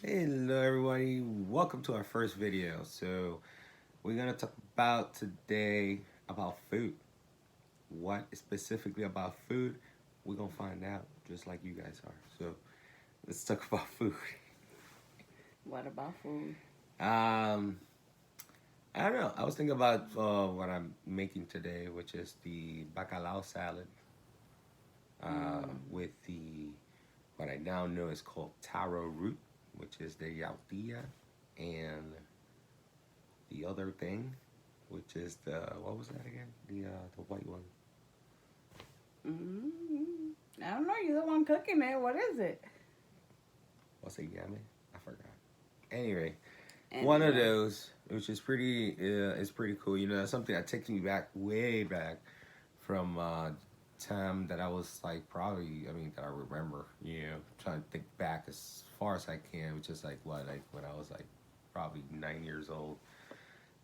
Hello everybody, welcome to our first video. So we're gonna talk about today about food. What specifically about food? We're gonna find out just like you guys are. So let's talk about food. What about food? Um, I don't know. I was thinking about what I'm making today, which is the bacalao salad with the what I now know is called taro root, which is the yautía, and the other thing, which is the what was that again? The white one. mm I don't know. You're the one cooking it. What is it? What's it yummy? I forgot. Anyway, one of Anyway, those, which is pretty, is pretty cool. You know, that's something that takes me back, way back, from time that I was like probably, I mean, that I remember. You know, trying to think back as far as I can, which is like what, like when I was like probably 9 years old.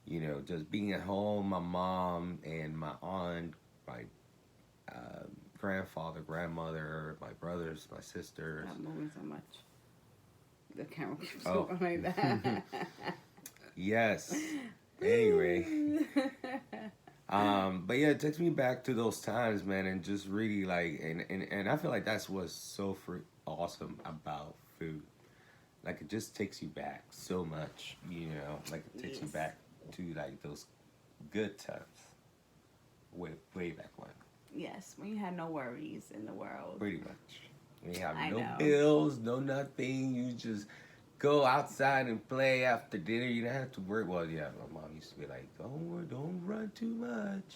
You know, just being at home, my mom and my aunt, my uh, grandfather, grandmother, my brothers, my sisters. stop moving so much. The camera keeps Oh, going like that. yes. Anyway, but yeah, it takes me back to those times, man, and just really like, and I feel like that's what's so awesome about food. Like it just takes you back so much, you know. Like it takes you Yes. back to like those good times, way back when. Yes, when you had no worries in the world. Pretty much. We have I no know. bills, no nothing. You just go outside and play after dinner. You don't have to worry. Well, yeah, my mom used to be like, don't run too much.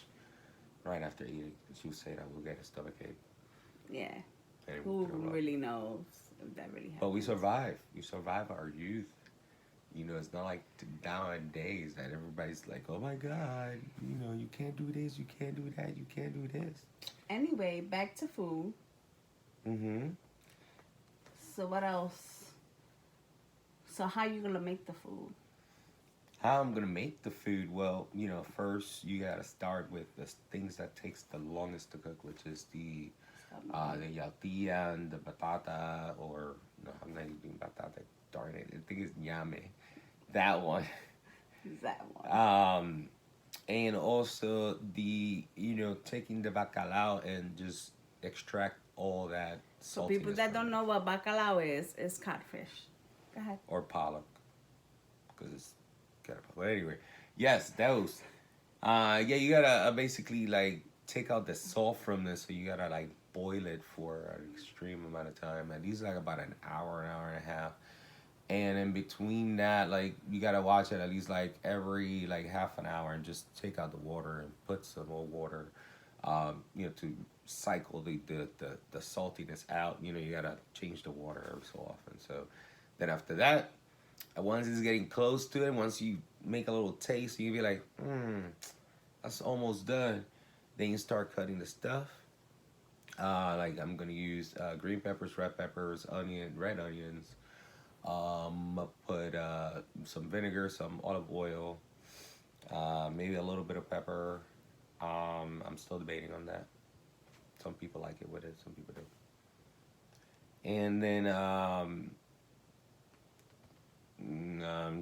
Right after eating, she would say that we'll get a stomachache. Yeah. And we Who throw up. really knows if that really But we happens? survive. We survive our youth. You know, it's not like nowadays that everybody's like, oh my God, you know, you can't do this, you can't do that, you can't do this. Anyway, back to food. Mm-hmm. So what else? So how you gonna make the food? How I'm gonna make the food? Well, you know, first you gotta start with the things that takes the longest to cook, which is Stop moving. the yautía and the batata, or no, I'm not eating batata. Darn it, I think it's yame. That one. That one. And also taking the bacalao and just extract all that For people saltiness that from don't it, know what bacalao is, it's codfish. Go ahead. or pollock, because it's got. But anyway, yes, those. Yeah, you gotta basically like take out the salt from this, so you gotta like boil it for an extreme amount of time, at least like about an hour and a half. And in between that, like you gotta watch it at least like every like half an hour, and just take out the water and put some more water, to cycle the saltiness out. You know, you gotta change the water every so often. So then after that, once it's getting close to it, once you make a little taste, you be like, that's almost done. Then you start cutting the stuff. Like I'm gonna use green peppers, red peppers, red onions. I'll put some vinegar, some olive oil, maybe a little bit of pepper. I'm still debating on that. Some people like it with it, some people don't. And then I'm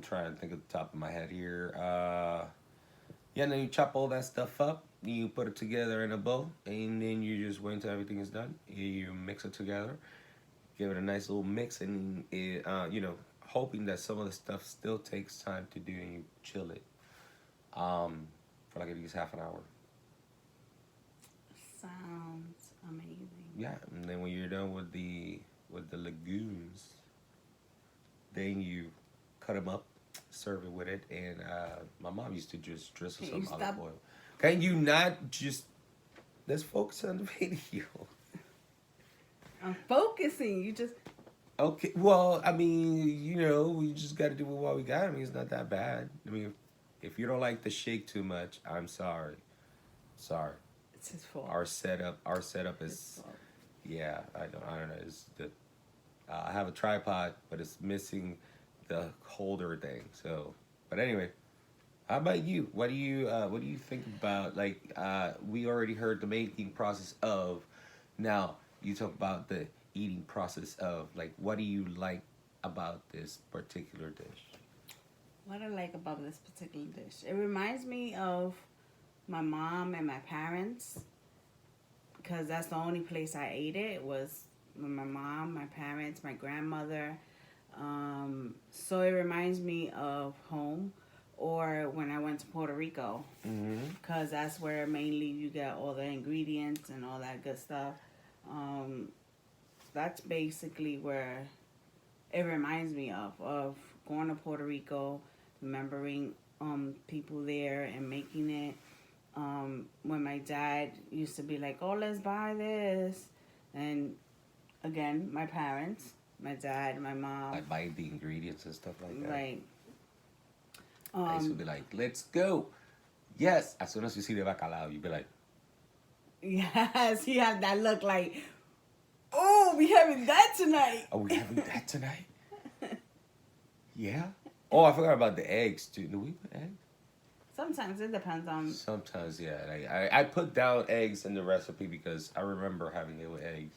trying to think at the top of my head here. Yeah, and then you chop all that stuff up. You put it together in a bowl, and then you just wait until everything is done. You mix it together, give it a nice little mix, and hoping that some of the stuff still takes time to do, and you chill it for like at least half an hour. Sounds amazing. Yeah, and then when you're done with the legumes, then you cut them up, serve it with it, and my mom used to just drizzle Can you some olive stop? oil. Can you not just let's focus on the video? I'm focusing. You just Okay, well, I mean, you know, we just got to do with what we got. I mean, it's not that bad. I mean, if you don't like the shake too much, I'm sorry. Sorry. it's his fault. Our setup His is, fault. yeah, I don't know. It's the I have a tripod, but it's missing the holder thing. So, but anyway, how about you? What do you think about like we already heard the making process of. Now you talk about the eating process of like what do you like about this particular dish? What I like about this particular dish, it reminds me of my mom and my parents because that's the only place I ate it was with my mom, my parents, my grandmother. So it reminds me of home or when I went to Puerto Rico Mm-hmm. because that's where mainly you get all the ingredients and all that good stuff. Um, that's basically where it reminds me of going to Puerto Rico, remembering people there and making it. When my dad used to be like, "Oh, let's buy this," and again, my parents, my dad, my mom, Like buying the ingredients and stuff like that. like I used to be like, let's go. Yes. As soon as you see the bacalao, you'd be like, yes, he had that look like, "Oh, we having that tonight." are we having that tonight? Yeah. Oh, I forgot about the eggs too. Do we put eggs? Sometimes it depends on. Sometimes, yeah. Like, I put down eggs in the recipe because I remember having it with eggs.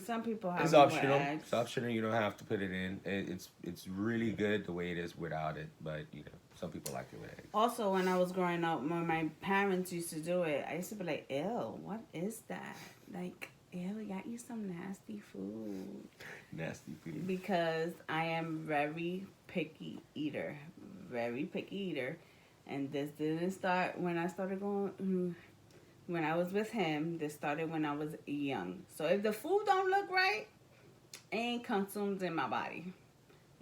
Some people have It's it with optional. eggs. It's optional. You don't have to put it in. It's really good the way it is without it. But you know, some people like it with eggs. Also, when I was growing up, when my parents used to do it, I used to be like, "Ew, what is that?" Like, ew, y'all eat some nasty food. Nasty food. Because I am very picky eater, very picky eater, and this didn't start when I started going. When I was with him, this started when I was young. So if the food don't look right, it ain't consumed in my body.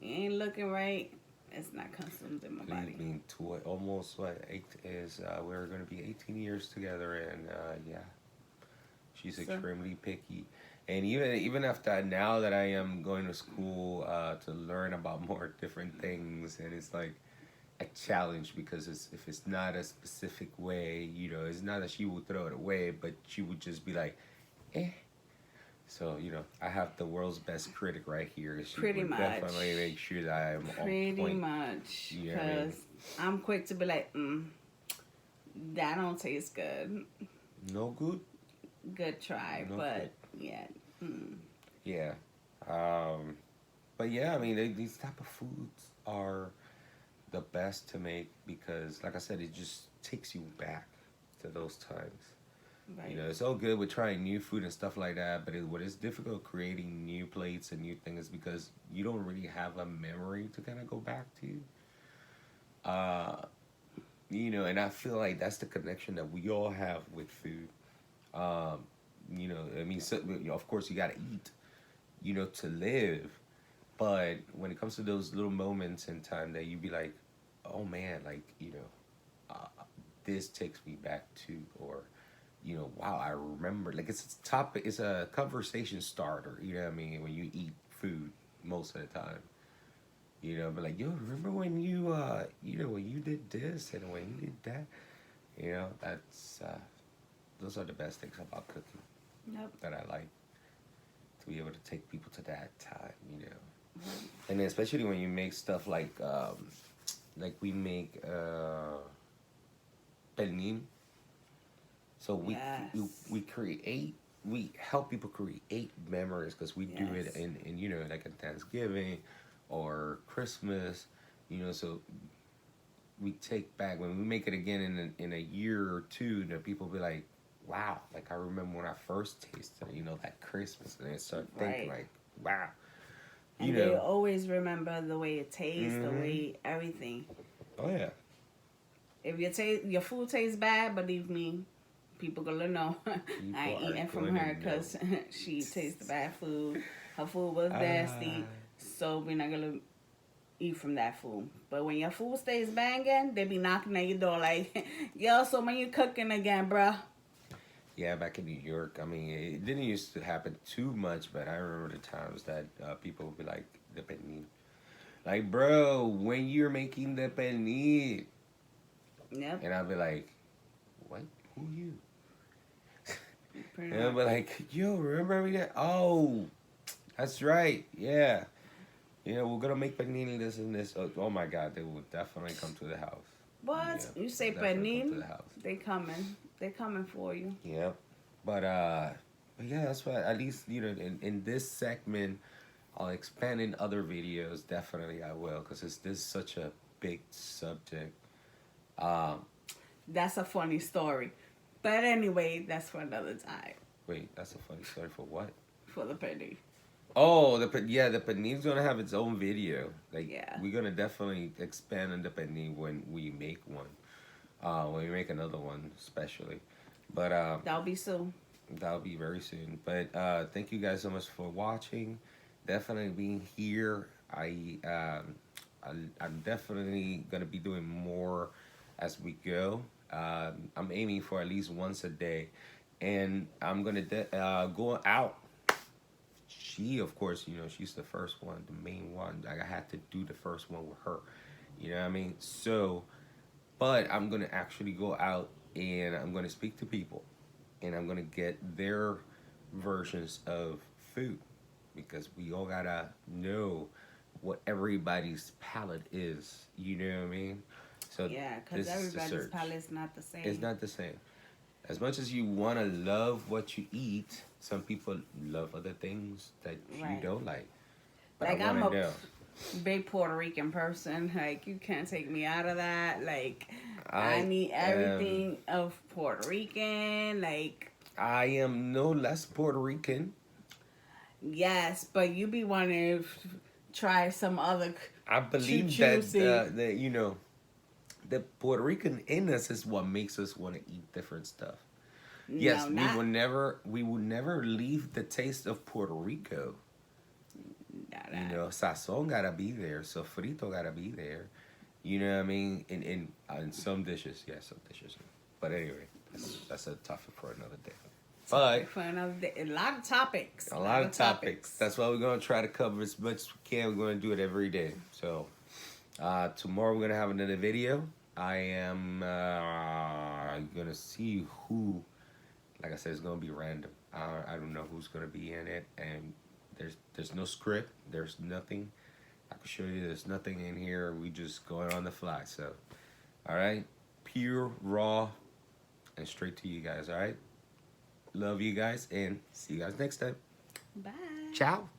It ain't looking right, it's not consumed in my body. Being almost what 8 is we're going to be 18 years together, and yeah, she's So- extremely picky. And even after now that I am going to school to learn about more different things, and it's like a challenge because if it's not a specific way, you know, it's not that she would throw it away, but she would just be like, eh. So you know, I have the world's best critic right here. She Pretty would much. definitely make sure that I am on Pretty point. much. You know what I mean? Because I'm quick to be like, that don't taste good. No good. Good try, No but yeah. Mm. Yeah. But yeah, I mean, these type of foods are the best to make because, like I said, it just takes you back to those times. Right. You know, it's all good with trying new food and stuff like that, but what is difficult creating new plates and new things because you don't really have a memory to kind of go back to. You know, and I feel like that's the connection that we all have with food. Um, you know, I mean, so, you know, of course, you got to eat, you know, to live. But when it comes to those little moments in time that you be like, oh man, like, you know, this takes me back to, or, you know, wow, I remember. Like, it's a topic, it's a conversation starter, you know what I mean, when you eat food most of the time. You know, but like, yo, remember when you know, when you did this and when you did that? You know, those are the best things about cooking Yep. that I like. To be able to take people to that time, you know. And then especially when you make stuff like we make pernil. So Yes. we create, we help people create memories because we do it Yes. in you know, like in Thanksgiving or Christmas, you know. So we take back when we make it again in a year or two, you know, people be like, wow, like I remember when I first tasted it, you know, that Christmas, and they start thinking Right. like, wow, And you they know. always remember the way it tastes, the Mhm. way everything. Oh yeah. If your food tastes bad, believe me, people gonna know. I ain't People are eating from going to her because she tastes bad food. Her food was Ah. nasty, so we're not gonna eat from that food. But when your food stays banging, they be knocking at your door like, yo, so when you cooking again, bruh? Yeah, back in New York, I mean, it didn't used to happen too much, but I remember the times that people would be like, the pernil. Like, bro, when you're making the pernil. Yep, And I'd be like, what? Who you? pretty And I'd be much. like, yo, remember we got, oh, that's right, yeah. Yeah, we're gonna make pernil this and this. Oh my God, they will definitely come to the house. What? Yeah, You say they'll definitely come to panin? the house. They coming. They coming for you. Yeah, but yeah, that's why at least you know in this segment, I'll expand in other videos. Definitely, I will, because this is such a big subject. Um, That's a funny story. But anyway, that's for another time. Wait, that's a funny story for what? For the penny. Oh, the panini's gonna have its own video. Like Yeah. we're gonna definitely expand on the panini when we make one. When we make another one, especially. But That'll be soon. that'll be very soon. But thank you guys so much for watching. Definitely being here. I'm definitely gonna be doing more as we go. I'm aiming for at least once a day, and I'm gonna go out. She, of course, she's the first one, the main one. Like I had to do the first one with her. You know what I mean? So, but I'm gonna actually go out and I'm gonna speak to people, and I'm gonna get their versions of food because we all gotta know what everybody's palate is. You know what I mean? So Yeah, because this is the everybody's search. palate's not the same. It's not the same. As much as you want to love what you eat, some people love other things that you Right. don't like. But Like, I I'm want to a know. big Puerto Rican person. Like, you can't take me out of that. Like, I I need am. everything of Puerto Rican. Like, I am no less Puerto Rican. yes, but you be wanting to try some other I believe that choosy. the Puerto Rican in us is what makes us want to eat different stuff. No, Yes, not we will never leave the taste of Puerto Rico. that. Sazon gotta be there, sofrito gotta be there. You know what I mean? In some dishes, yeah, some dishes. But anyway, that's a topic for another day. But For another day. A lot of topics. a lot of topics. That's why we're gonna try to cover as much as we can. We're gonna do it every day. So tomorrow we're gonna have another video. I am gonna see who. Like I said, it's gonna be random. I don't know who's gonna be in it, and there's no script. There's nothing. I can show you. There's nothing in here. We just going on the fly. So, all right, pure, raw, and straight to you guys. All right. Love you guys, and see you guys next time. Bye. Ciao.